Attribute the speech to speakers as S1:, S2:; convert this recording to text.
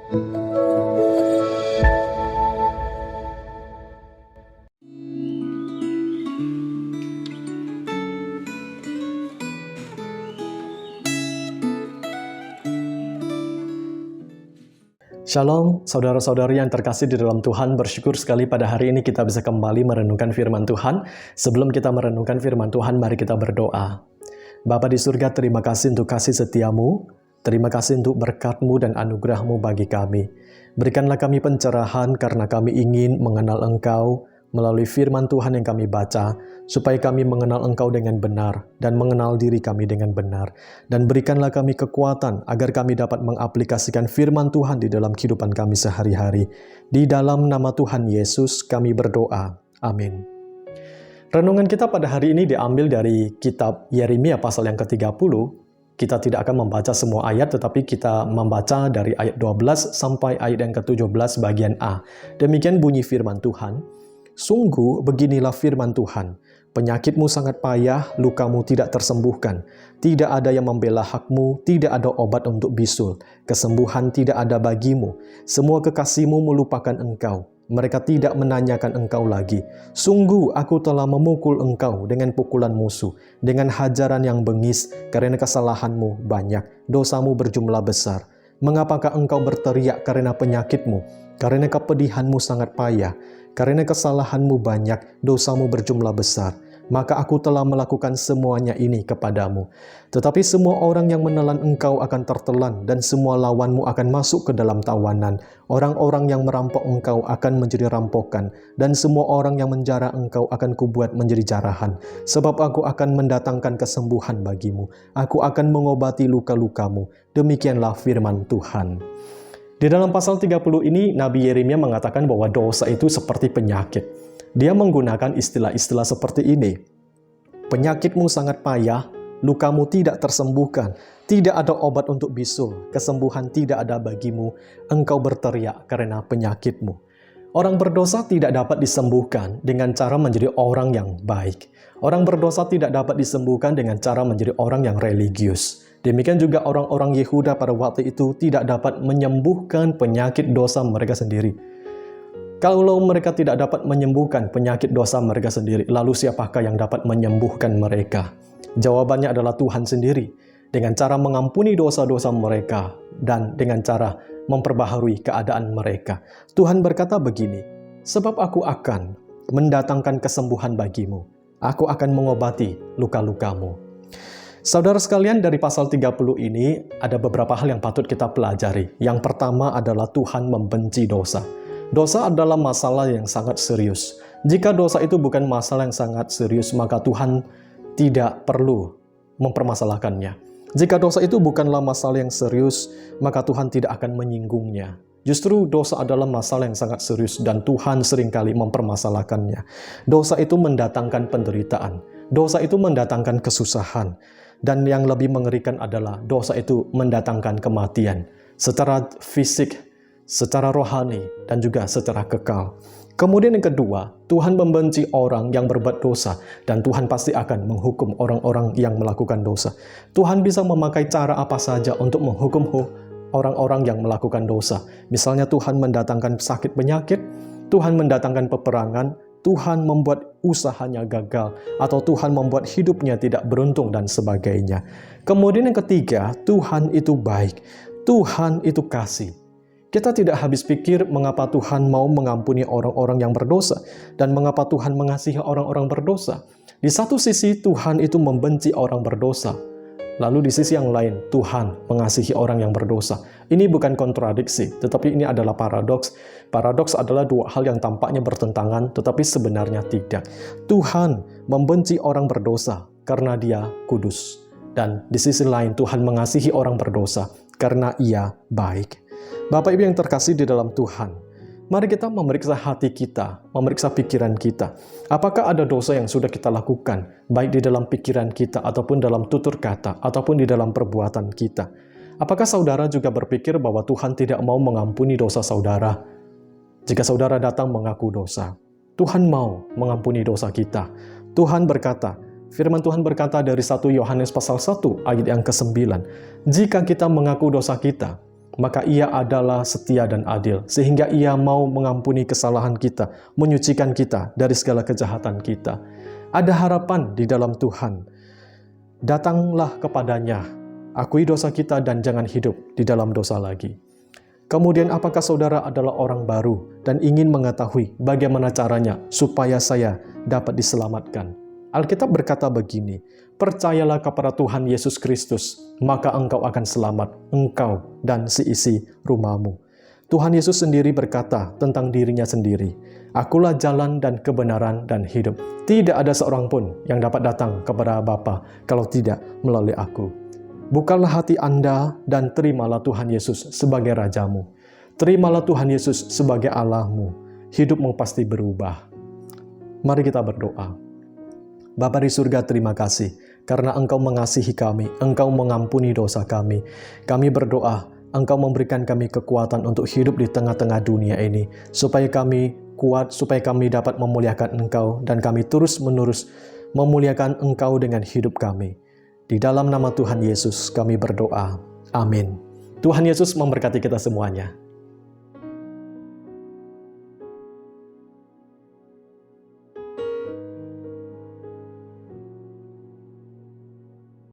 S1: Shalom, saudara-saudari yang terkasih di dalam Tuhan, bersyukur sekali pada hari ini kita bisa kembali merenungkan firman Tuhan. Sebelum kita merenungkan firman Tuhan, mari kita berdoa. Bapa di surga, terima kasih untuk kasih setiamu, terima kasih untuk berkat-Mu dan anugerah-Mu bagi kami. Berikanlah kami pencerahan karena kami ingin mengenal Engkau melalui firman Tuhan yang kami baca, supaya kami mengenal Engkau dengan benar dan mengenal diri kami dengan benar. Dan berikanlah kami kekuatan agar kami dapat mengaplikasikan firman Tuhan di dalam kehidupan kami sehari-hari. Di dalam nama Tuhan Yesus kami berdoa. Amin. Renungan kita pada hari ini diambil dari kitab Yeremia pasal yang ke-30. Kita tidak akan membaca semua ayat, tetapi kita membaca dari ayat 12 sampai ayat yang ke-17 bagian A. Demikian bunyi firman Tuhan. Sungguh beginilah firman Tuhan, penyakitmu sangat payah, lukamu tidak tersembuhkan. Tidak ada yang membela hakmu, tidak ada obat untuk bisul. Kesembuhan tidak ada bagimu. Semua kekasihmu melupakan engkau. Mereka tidak menanyakan engkau lagi. Sungguh aku telah memukul engkau dengan pukulan musuh, dengan hajaran yang bengis, karena kesalahanmu banyak, dosamu berjumlah besar. Mengapakah engkau berteriak karena penyakitmu? Karena kepedihanmu sangat payah, karena kesalahanmu banyak, dosamu berjumlah besar. Maka aku telah melakukan semuanya ini kepadamu. Tetapi semua orang yang menelan engkau akan tertelan, dan semua lawanmu akan masuk ke dalam tawanan. Orang-orang yang merampok engkau akan menjadi rampokan, dan semua orang yang menjara engkau akan kubuat menjadi jarahan. Sebab aku akan mendatangkan kesembuhan bagimu. Aku akan mengobati luka-lukamu. Demikianlah firman Tuhan. Di dalam pasal 30 ini, Nabi Yeremia mengatakan bahwa dosa itu seperti penyakit. Dia menggunakan istilah-istilah seperti ini. Penyakitmu sangat payah, lukamu tidak tersembuhkan, tidak ada obat untuk bisul, kesembuhan tidak ada bagimu, engkau berteriak karena penyakitmu. Orang berdosa tidak dapat disembuhkan dengan cara menjadi orang yang baik. Orang berdosa tidak dapat disembuhkan dengan cara menjadi orang yang religius. Demikian juga orang-orang Yehuda pada waktu itu tidak dapat menyembuhkan penyakit dosa mereka sendiri. Kalau mereka tidak dapat menyembuhkan penyakit dosa mereka sendiri, lalu siapakah yang dapat menyembuhkan mereka? Jawabannya adalah Tuhan sendiri, dengan cara mengampuni dosa-dosa mereka dan dengan cara memperbaharui keadaan mereka. Tuhan berkata begini, sebab aku akan mendatangkan kesembuhan bagimu. Aku akan mengobati luka-lukamu. Saudara sekalian, dari pasal 30 ini ada beberapa hal yang patut kita pelajari. Yang pertama adalah Tuhan membenci dosa. Dosa adalah masalah yang sangat serius. Jika dosa itu bukan masalah yang sangat serius, maka Tuhan tidak perlu mempermasalahkannya. Jika dosa itu bukanlah masalah yang serius, maka Tuhan tidak akan menyinggungnya. Justru dosa adalah masalah yang sangat serius dan Tuhan seringkali mempermasalahkannya. Dosa itu mendatangkan penderitaan. Dosa itu mendatangkan kesusahan. Dan yang lebih mengerikan adalah dosa itu mendatangkan kematian. Secara fisik, secara rohani, dan juga secara kekal. Kemudian yang kedua, Tuhan membenci orang yang berbuat dosa, dan Tuhan pasti akan menghukum orang-orang yang melakukan dosa. Tuhan bisa memakai cara apa saja untuk menghukum orang-orang yang melakukan dosa. Misalnya Tuhan mendatangkan sakit penyakit, Tuhan mendatangkan peperangan, Tuhan membuat usahanya gagal, atau Tuhan membuat hidupnya tidak beruntung, dan sebagainya. Kemudian yang ketiga, Tuhan itu baik, Tuhan itu kasih. Kita tidak habis pikir mengapa Tuhan mau mengampuni orang-orang yang berdosa dan mengapa Tuhan mengasihi orang-orang berdosa. Di satu sisi Tuhan itu membenci orang berdosa. Lalu di sisi yang lain Tuhan mengasihi orang yang berdosa. Ini bukan kontradiksi, tetapi ini adalah paradoks. Paradoks adalah dua hal yang tampaknya bertentangan, tetapi sebenarnya tidak. Tuhan membenci orang berdosa karena Dia kudus. Dan di sisi lain Tuhan mengasihi orang berdosa karena Ia baik. Bapak Ibu yang terkasih di dalam Tuhan, mari kita memeriksa hati kita, memeriksa pikiran kita. Apakah ada dosa yang sudah kita lakukan, baik di dalam pikiran kita, ataupun dalam tutur kata, ataupun di dalam perbuatan kita? Apakah saudara juga berpikir bahwa Tuhan tidak mau mengampuni dosa saudara? Jika saudara datang mengaku dosa, Tuhan mau mengampuni dosa kita. Tuhan berkata, firman Tuhan berkata dari 1 Yohanes pasal 1 ayat yang ke-9, jika kita mengaku dosa kita, maka Ia adalah setia dan adil, sehingga Ia mau mengampuni kesalahan kita, menyucikan kita dari segala kejahatan kita. Ada harapan di dalam Tuhan. Datanglah kepadanya, akui dosa kita dan jangan hidup di dalam dosa lagi. Kemudian apakah saudara adalah orang baru dan ingin mengetahui bagaimana caranya supaya saya dapat diselamatkan? Alkitab berkata begini, percayalah kepada Tuhan Yesus Kristus, maka engkau akan selamat, engkau dan seisi rumahmu. Tuhan Yesus sendiri berkata tentang dirinya sendiri, akulah jalan dan kebenaran dan hidup. Tidak ada seorang pun yang dapat datang kepada Bapa kalau tidak melalui aku. Bukalah hati Anda dan terimalah Tuhan Yesus sebagai Rajamu. Terimalah Tuhan Yesus sebagai Allahmu. Hidupmu pasti berubah. Mari kita berdoa. Bapa di surga, terima kasih karena Engkau mengasihi kami, Engkau mengampuni dosa kami. Kami berdoa, Engkau memberikan kami kekuatan untuk hidup di tengah-tengah dunia ini, supaya kami kuat, supaya kami dapat memuliakan Engkau, dan kami terus-menerus memuliakan Engkau dengan hidup kami. Di dalam nama Tuhan Yesus kami berdoa. Amin. Tuhan Yesus memberkati kita semuanya.